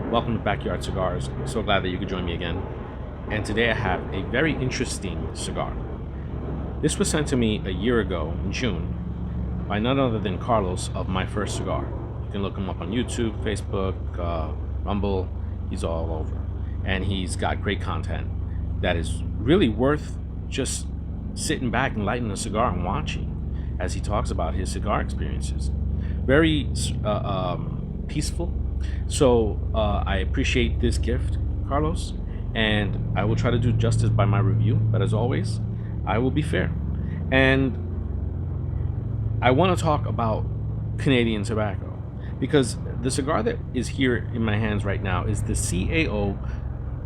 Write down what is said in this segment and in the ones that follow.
Welcome to Backyard Cigars. So glad that you could join me again. And today I have a very interesting cigar. This was sent to me a year ago in June by none other than Carlos of My First Cigar. You can look him up on YouTube, Facebook, Rumble. He's all over. And he's got great content that is really worth just sitting back and lighting a cigar and watching as he talks about his cigar experiences. Very peaceful. So I appreciate this gift, Carlos, and I will try to do justice by my review. But as always, I will be fair. And I want to talk about Canadian tobacco because the cigar that is here in my hands right now is the CAO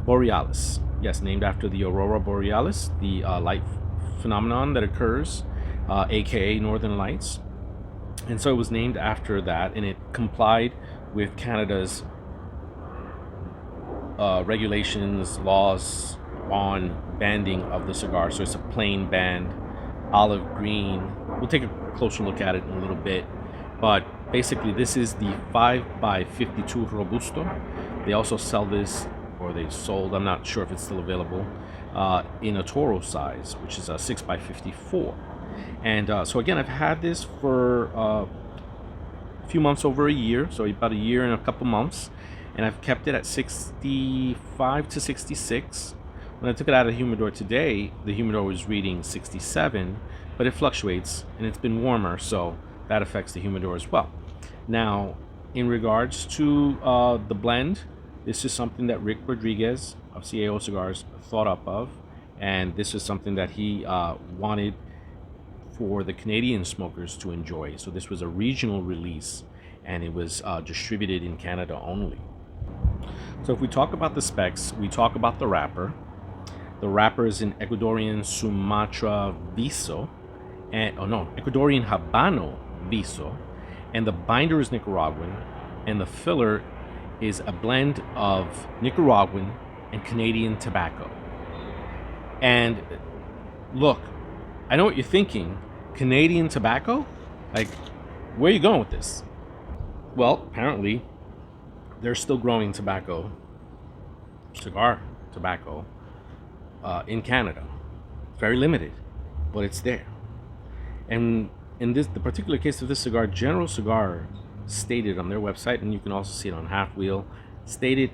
Borealis. Yes, named after the Aurora Borealis, the light phenomenon that occurs, aka Northern Lights. And so it was named after that, and it complied with Canada's regulations, laws on banding of the cigar. So it's a plain band, olive green. We'll take a closer look at it in a little bit. But basically, this is the 5x52 Robusto. They also sell this, or they sold, I'm not sure if it's still available, in a Toro size, which is a 6x54. And so again, I've had this for a few months, over a year, so about a year and a couple months, and I've kept it at 65 to 66. When I took it out of the humidor today, the humidor was reading 67, but it fluctuates, and it's been warmer, so that affects the humidor as well. Now, in regards to the blend, this is something that Rick Rodriguez of CAO Cigars thought up of, and this is something that he wanted for the Canadian smokers to enjoy. So this was a regional release, and it was distributed in Canada only. So if we talk about the specs, we talk about the wrapper. The wrapper is an Ecuadorian Sumatra Viso, and Ecuadorian Habano Viso, and the binder is Nicaraguan, and the filler is a blend of Nicaraguan and Canadian tobacco. And look, I know what you're thinking. Canadian tobacco? Like, where are you going with this? Well, apparently, they're still growing tobacco, cigar tobacco, in Canada. It's very limited, but it's there. And in the particular case of this cigar, General Cigar stated on their website, and you can also see it on Half Wheel, stated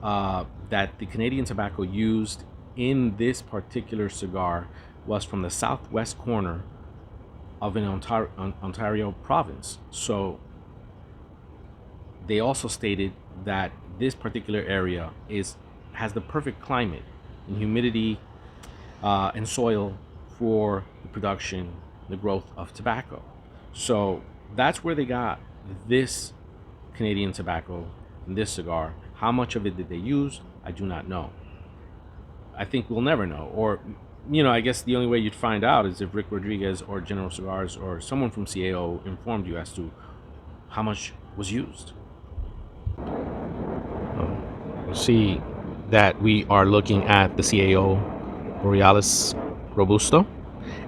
that the Canadian tobacco used in this particular cigar was from the southwest corner of an Ontario province. So they also stated that this particular area has the perfect climate and humidity and soil for the production, the growth of tobacco. So that's where they got this Canadian tobacco in this cigar. How much of it did they use? I do not know. I think we'll never know. Or, I guess the only way you'd find out is if Rick Rodriguez or General Cigars or someone from CAO informed you as to how much was used. You'll see that we are looking at the CAO Borealis Robusto.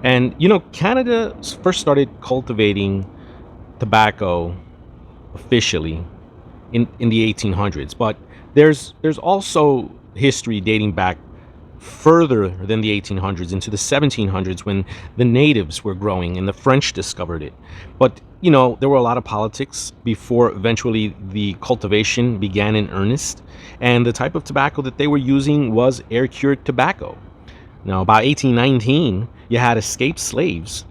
And, Canada first started cultivating tobacco officially in the 1800s. But there's also history dating back further than the 1800s into the 1700s when the natives were growing and the French discovered it. But there were a lot of politics before eventually the cultivation began in earnest, and the type of tobacco that they were using was air-cured tobacco. Now, about 1819, you had escaped slaves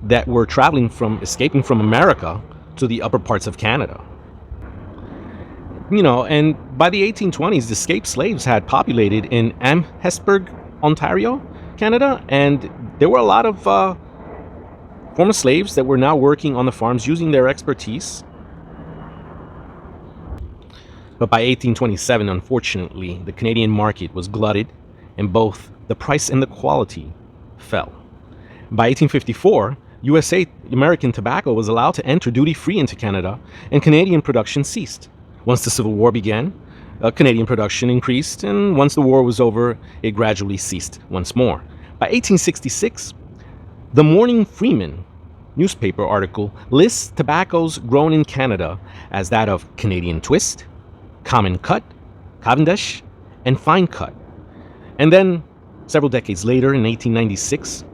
that were escaping from America to the upper parts of Canada. And by the 1820s, the escaped slaves had populated in Amherstburg, Ontario, Canada, and there were a lot of former slaves that were now working on the farms using their expertise. But by 1827, unfortunately, the Canadian market was glutted, and both the price and the quality fell. By 1854, American tobacco was allowed to enter duty-free into Canada, and Canadian production ceased. Once the Civil War began, Canadian production increased, and once the war was over, it gradually ceased once more. By 1866, the Morning Freeman newspaper article lists tobaccos grown in Canada as that of Canadian Twist, Common Cut, Cavendish, and Fine Cut. And then, several decades later, in 1896,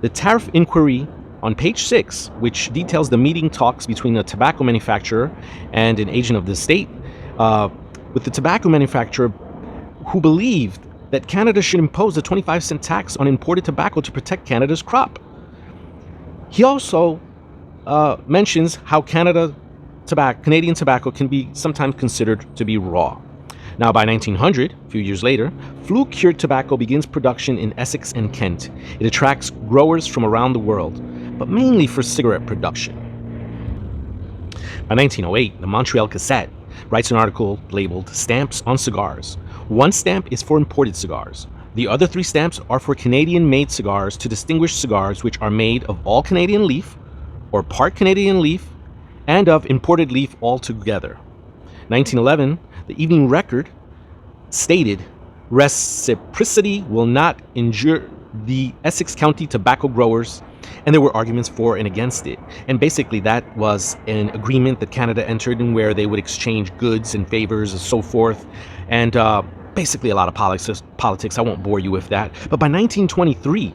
the tariff inquiry on page 6, which details the meeting talks between a tobacco manufacturer and an agent of the state, with the tobacco manufacturer who believed that Canada should impose a 25-cent tax on imported tobacco to protect Canada's crop. He also mentions how Canadian tobacco can be sometimes considered to be raw. Now, by 1900, a few years later, flue-cured tobacco begins production in Essex and Kent. It attracts growers from around the world, but mainly for cigarette production. By 1908, the Montreal Gazette writes an article labeled Stamps on Cigars. One stamp is for imported cigars. The other 3 stamps are for Canadian-made cigars to distinguish cigars which are made of all Canadian leaf, or part Canadian leaf, and of imported leaf altogether. 1911, the Evening Record stated, reciprocity will not injure the Essex County tobacco growers, and there were arguments for and against it. And basically that was an agreement that Canada entered in where they would exchange goods and favors and so forth. And basically a lot of politics. I won't bore you with that. But by 1923,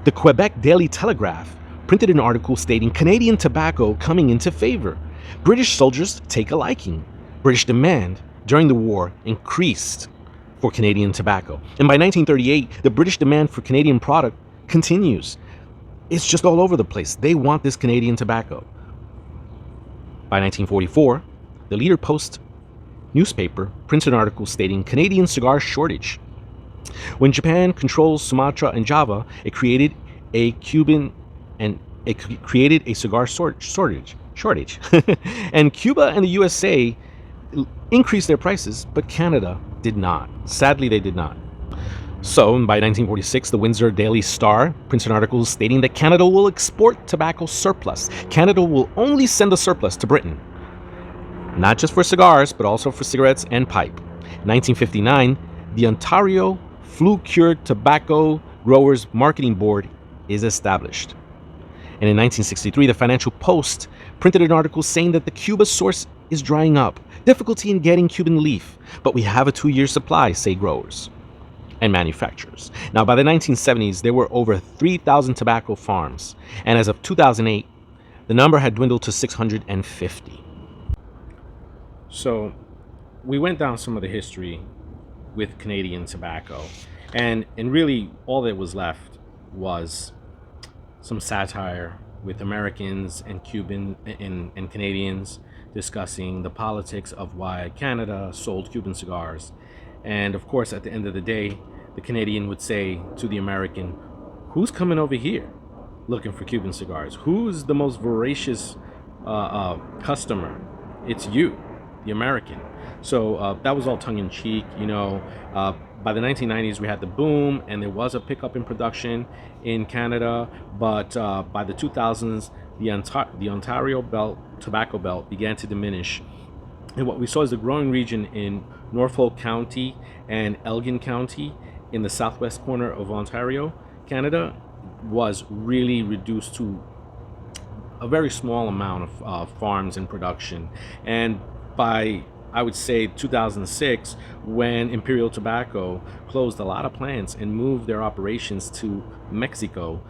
the Quebec Daily Telegraph printed an article stating Canadian tobacco coming into favor. British soldiers take a liking. British demand during the war increased for Canadian tobacco. And by 1938, the British demand for Canadian product continues. It's just all over the place. They want this Canadian tobacco. By 1944, the Leader Post newspaper prints an article stating Canadian cigar shortage. When Japan controls Sumatra and Java, it created a cigar shortage. And Cuba and the USA increased their prices, but Canada did not. Sadly, they did not. So, by 1946, the Windsor Daily Star prints an article stating that Canada will export tobacco surplus. Canada will only send the surplus to Britain. Not just for cigars, but also for cigarettes and pipe. 1959, the Ontario Flue-Cured Tobacco Growers Marketing Board is established. And in 1963, the Financial Post printed an article saying that the Cuba source is drying up. Difficulty in getting Cuban leaf, but we have a 2-year supply, say growers and manufacturers. Now, by the 1970s, there were over 3,000 tobacco farms. And as of 2008, the number had dwindled to 650. So we went down some of the history with Canadian tobacco. And really, all that was left was some satire with Americans and Cuban and Canadians discussing the politics of why Canada sold Cuban cigars. And of course, at the end of the day, the Canadian would say to the American, who's coming over here looking for Cuban cigars? Who's the most voracious customer? It's you, the American. So that was all tongue-in-cheek, By the 1990s, we had the boom, and there was a pickup in production in Canada. But by the 2000s, the Ontario tobacco belt began to diminish. And what we saw is the growing region in Norfolk County and Elgin County in the southwest corner of Ontario, Canada, was really reduced to a very small amount of farms in production. And by, I would say, 2006, when Imperial Tobacco closed a lot of plants and moved their operations to Mexico,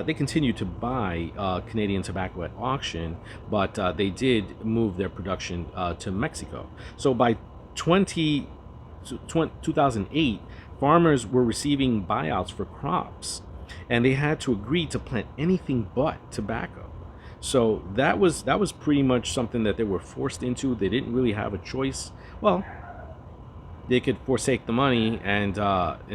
they continued to buy Canadian tobacco at auction, but they did move their production to Mexico. So by 2008, farmers were receiving buyouts for crops, and they had to agree to plant anything but tobacco. So that was pretty much something that they were forced into. They didn't really have a choice. Well, they could forsake the money and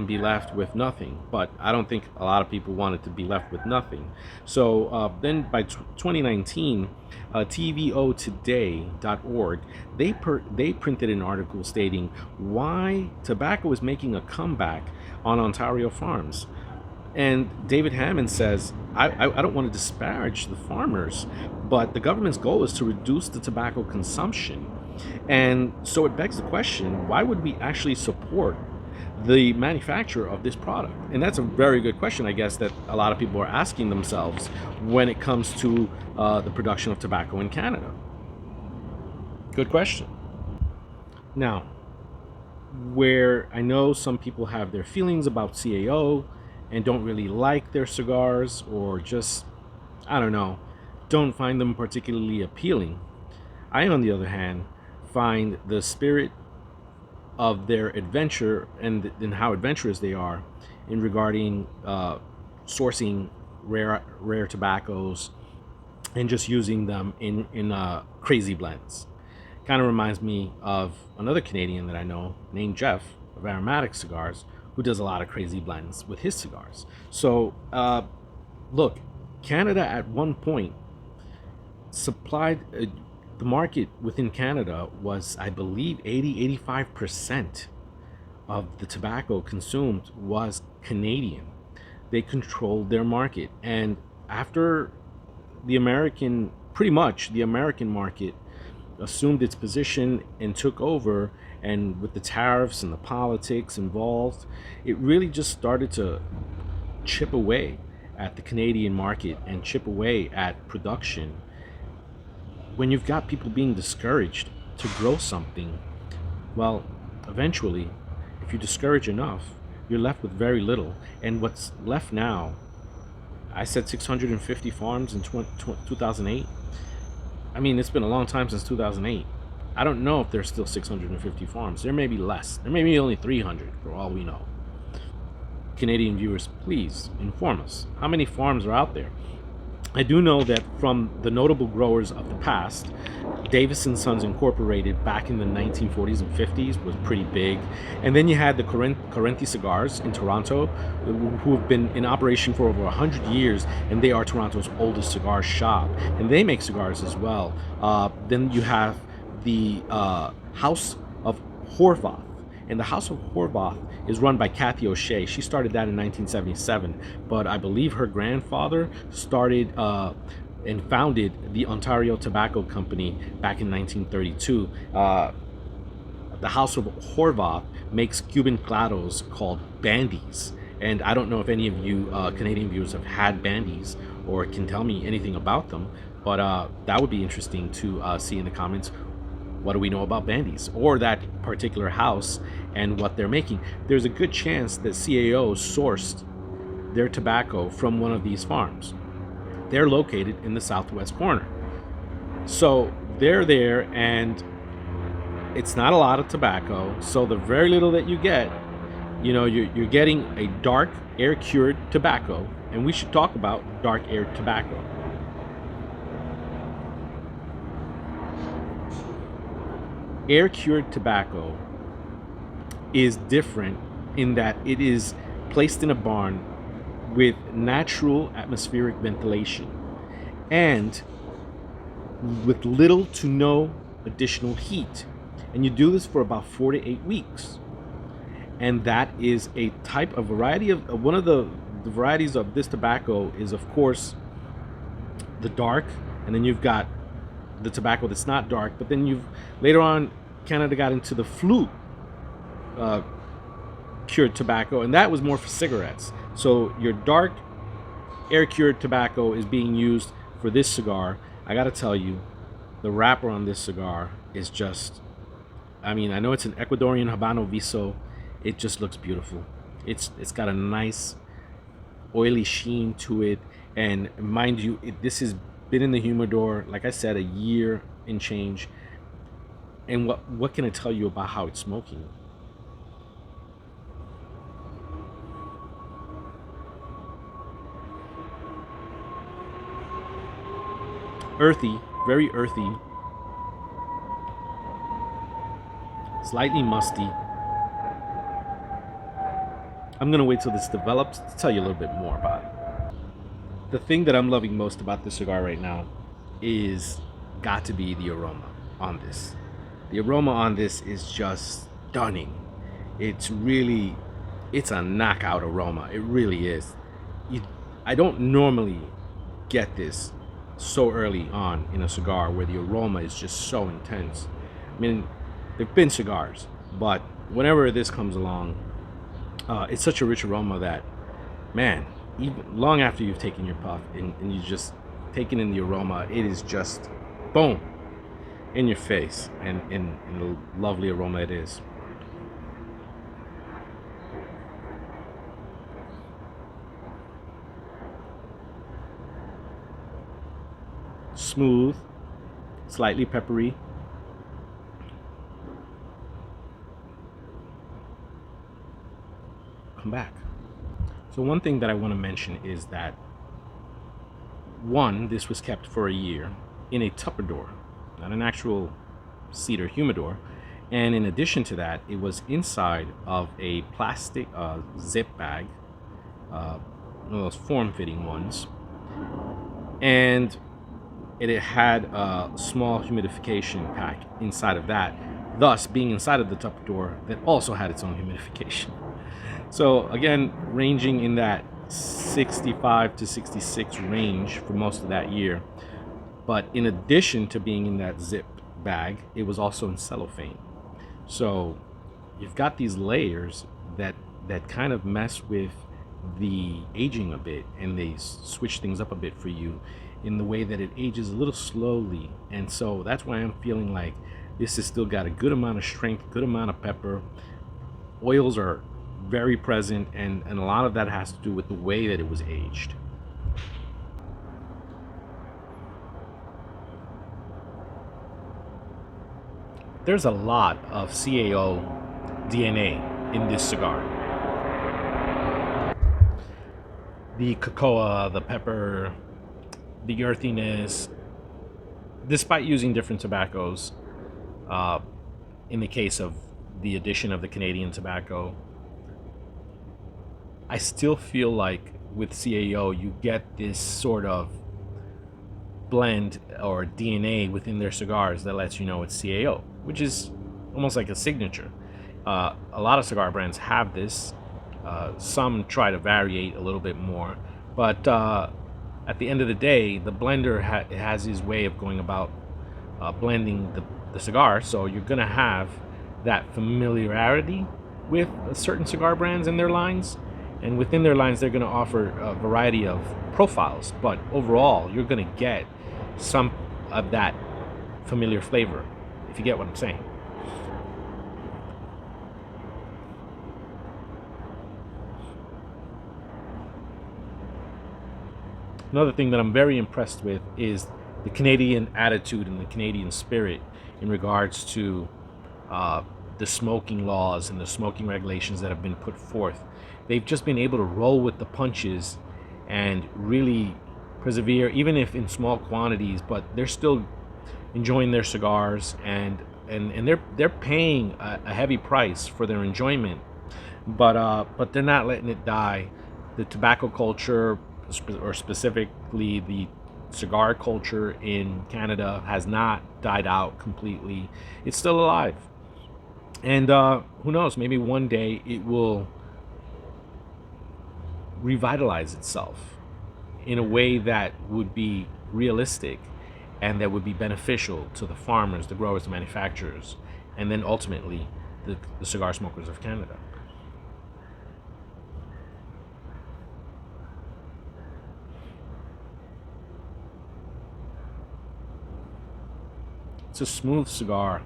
be left with nothing. But I don't think a lot of people wanted to be left with nothing. So then by 2019, tvotoday.org, they printed an article stating why tobacco is making a comeback on Ontario farms. And David Hammond says, I don't want to disparage the farmers, but the government's goal is to reduce the tobacco consumption. And so it begs the question, why would we actually support the manufacturer of this product? And that's a very good question, I guess, that a lot of people are asking themselves when it comes to the production of tobacco in Canada. Good question. Now, where I know some people have their feelings about CAO and don't really like their cigars, or just, I don't know, don't find them particularly appealing. I, on the other hand, find the spirit of their adventure and how adventurous they are in regarding sourcing rare tobaccos and just using them in crazy blends. Kind of reminds me of another Canadian that I know named Jeff of Aromatic Cigars, who does a lot of crazy blends with his cigars. So, look, Canada at one point supplied the market within Canada was, I believe, 85% of the tobacco consumed was Canadian. They controlled their market. And after pretty much the American market assumed its position and took over, and with the tariffs and the politics involved, it really just started to chip away at the Canadian market and chip away at production. When you've got people being discouraged to grow something, well, eventually, if you discourage enough, you're left with very little. And what's left now, I said 650 farms in 2008. I mean, it's been a long time since 2008. I don't know if there's still 650 farms. There may be less. There may be only 300 for all we know. Canadian viewers, please inform us. How many farms are out there? I do know that from the notable growers of the past, Davis & Sons Incorporated back in the 1940s and 50s was pretty big. And then you had the Correnti Cigars in Toronto, who have been in operation for over 100 years, and they are Toronto's oldest cigar shop. And they make cigars as well. Then you have the House of Horvath. And the House of Horvath is run by Kathy O'Shea. She started that in 1977, but I believe her grandfather started and founded the Ontario Tobacco Company back in 1932. The House of Horvath makes Cuban claros called bandies. And I don't know if any of you Canadian viewers have had bandies or can tell me anything about them, but that would be interesting to see in the comments. What do we know about bandies or that particular house and what they're making? There's a good chance that CAO sourced their tobacco from one of these farms. They're located in the southwest corner. So they're there, and it's not a lot of tobacco. So the very little that you get, you're getting a dark air-cured tobacco, and we should talk about dark air tobacco. Air-cured tobacco is different in that it is placed in a barn with natural atmospheric ventilation and with little to no additional heat. And you do this for about 4 to 8 weeks. And that is a type of variety of one of the varieties of this tobacco is, of course, the dark, and then you've got the tobacco that's not dark, but then later on Canada got into the flute cured tobacco, and that was more for cigarettes. So your dark air cured tobacco is being used for this cigar. I gotta tell you, the wrapper on this cigar is just, I mean, I know it's an Ecuadorian Habano Viso. It just looks beautiful. It's got a nice oily sheen to it, and mind you, this has been in the humidor, like I said, a year and change. And what can I tell you about how it's smoking? Earthy, very earthy, slightly musty. I'm gonna wait till this develops to tell you a little bit more about it. The thing that I'm loving most about this cigar right now is got to be the aroma on this. The aroma on this is just stunning. It's a knockout aroma. It really is. I don't normally get this so early on in a cigar where the aroma is just so intense. I mean, there've been cigars, but whenever this comes along, it's such a rich aroma that, man, even long after you've taken your puff and you just taken in the aroma, it is just boom in your face, and the lovely aroma it is. Smooth, slightly peppery. Come back. So one thing that I want to mention is that, one, this was kept for a year in a Tupperware, not an actual cedar humidor. And in addition to that, it was inside of a plastic zip bag, one of those form-fitting ones. And it had a small humidification pack inside of that, thus being inside of the Tupperware that also had its own humidification. So again, ranging in that 65 to 66 range for most of that year. But in addition to being in that zip bag, it was also in cellophane. So you've got these layers that kind of mess with the aging a bit, and they switch things up a bit for you in the way that it ages a little slowly. And so that's why I'm feeling like this has still got a good amount of strength, good amount of pepper. Oils are very present, and a lot of that has to do with the way that it was aged. There's a lot of CAO DNA in this cigar. The cocoa, the pepper, the earthiness, despite using different tobaccos, in the case of the addition of the Canadian tobacco, I still feel like with CAO you get this sort of blend or DNA within their cigars that lets you know it's CAO, which is almost like a signature. A lot of cigar brands have this. Some try to variate a little bit more, but at the end of the day, the blender has his way of going about blending the cigar, so you're gonna have that familiarity with certain cigar brands in their lines, and within their lines they're gonna offer a variety of profiles, but overall you're gonna get some of that familiar flavor, if you get what I'm saying. Another thing that I'm very impressed with is the Canadian attitude and the Canadian spirit in regards to the smoking laws and the smoking regulations that have been put forth. They've just been able to roll with the punches and really persevere, even if in small quantities, but they're still enjoying their cigars, and they're paying a heavy price for their enjoyment, but they're not letting it die. The tobacco culture, or specifically the cigar culture in Canada, has not died out completely. It's still alive, and who knows, maybe one day it will revitalize itself in a way that would be realistic and that would be beneficial to the farmers, the growers, the manufacturers, and then ultimately the cigar smokers of Canada. It's a smooth cigar.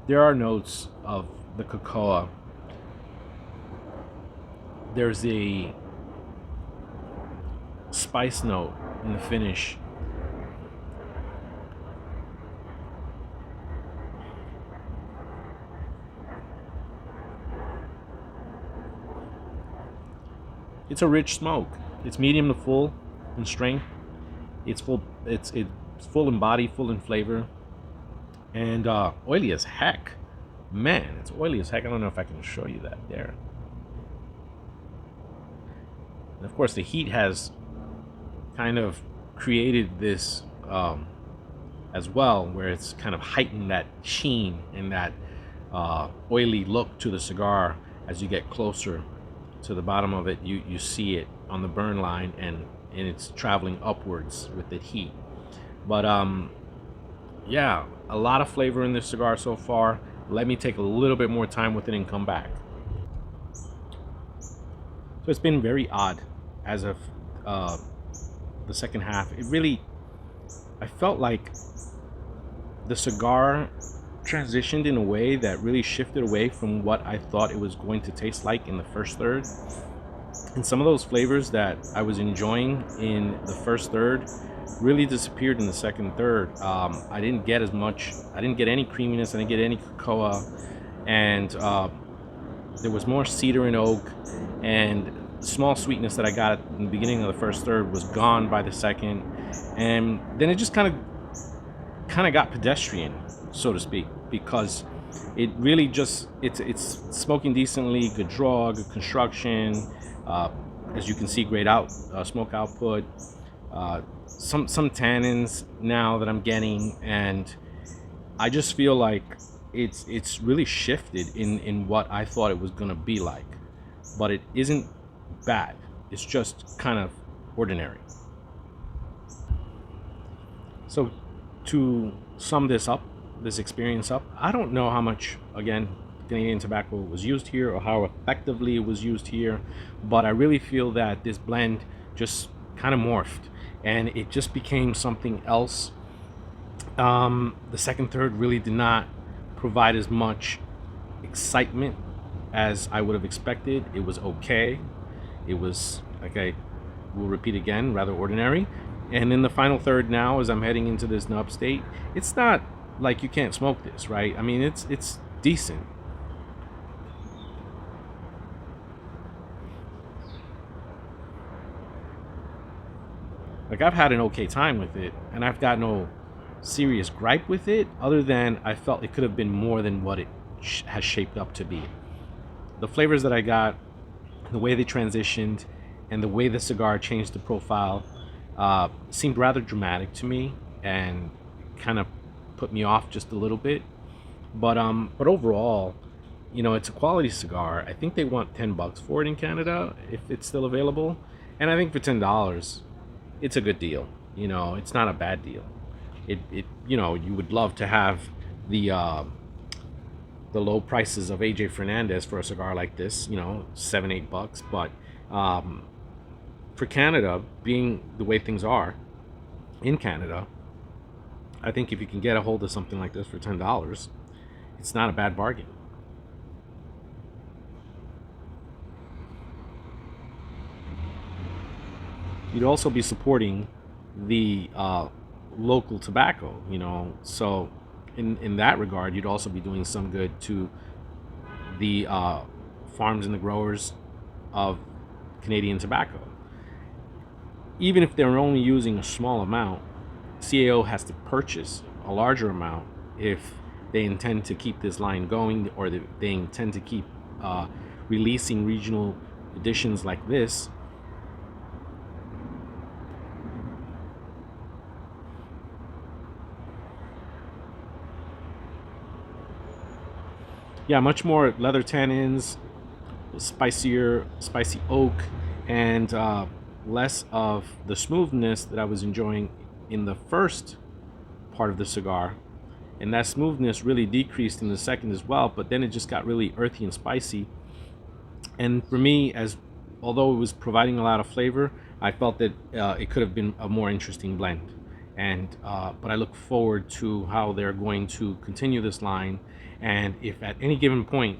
There are notes of the cocoa. There's a spice note in the finish. It's a rich smoke. It's medium to full in strength. It's full. It's full in body, full in flavor, and oily as heck. Man, it's oily as heck. I don't know if I can show you that there. And of course, the heat has kind of created this as well, where it's kind of heightened that sheen and that oily look to the cigar. As you get closer to the bottom of it, you see it on the burn line, and it's traveling upwards with the heat. But yeah, a lot of flavor in this cigar so far. Let me take a little bit more time with it and come back. So it's been very odd as of the second half. I felt like the cigar transitioned in a way that really shifted away from what I thought it was going to taste like in the first third. And some of those flavors that I was enjoying in the first third really disappeared in the second third. I didn't get as much. I didn't get any creaminess. I didn't get any cocoa, and there was more cedar and oak, and small sweetness that I got in the beginning of the first third was gone by the second, and then it just kind of got pedestrian, so to speak, because it really just it's smoking decently, good draw, good construction. As you can see, great smoke output. Some tannins now that I'm getting, and I just feel like it's really shifted in what I thought it was gonna be like, but it isn't bad. It's just kind of ordinary. So to sum this experience up, I don't know how much, again, Canadian tobacco was used here or how effectively it was used here, but I really feel that this blend just kind of morphed and it just became something else. The second third really did not provide as much excitement as I would have expected. It was okay. It was, okay, we'll repeat again, rather ordinary. And in the final third now, as I'm heading into this nub state, it's not like you can't smoke this, right? I mean, it's decent. Like, I've had an okay time with it, and I've got no serious gripe with it, other than I felt it could have been more than what it has shaped up to be. The flavors that I got, the way they transitioned, and the way the cigar changed the profile seemed rather dramatic to me, and kind of put me off just a little bit. But overall, it's a quality cigar. I think they want $10 for it in Canada if it's still available, and I think for $10, it's a good deal. It's not a bad deal. It you would love to have the low prices of AJ Fernandez for a cigar like this, $7-8, but for Canada, being the way things are in Canada, I think if you can get a hold of something like this for $10, it's not a bad bargain. You'd also be supporting the local tobacco, so in that regard, you'd also be doing some good to the farms and the growers of Canadian tobacco. Even if they're only using a small amount, CAO has to purchase a larger amount if they intend to keep this line going, or they intend to keep releasing regional editions like this. Yeah, much more leather tannins, spicy oak, and less of the smoothness that I was enjoying in the first part of the cigar. And that smoothness really decreased in the second as well, but then it just got really earthy and spicy. And for me, although it was providing a lot of flavor, I felt that it could have been a more interesting blend. And but I look forward to how they're going to continue this line, and if at any given point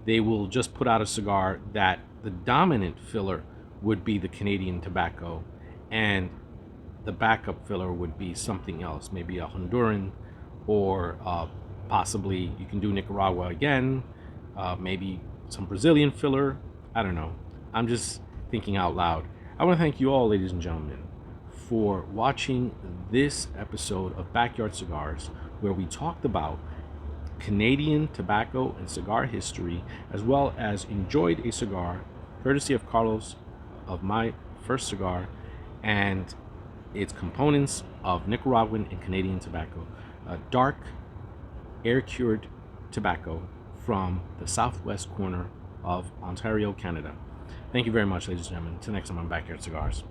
they will just put out a cigar that the dominant filler would be the Canadian tobacco, and the backup filler would be something else, maybe a Honduran, or possibly you can do Nicaragua again, maybe some Brazilian filler. I don't know. I'm just thinking out loud. I want to thank you all, ladies and gentlemen, for watching this episode of Backyard Cigars, where we talked about Canadian tobacco and cigar history, as well as enjoyed a cigar courtesy of Carlos of My First Cigar, and its components of Nicaraguan and Canadian tobacco. Dark, air-cured tobacco from the southwest corner of Ontario, Canada. Thank you very much, ladies and gentlemen. Until next time on Backyard Cigars.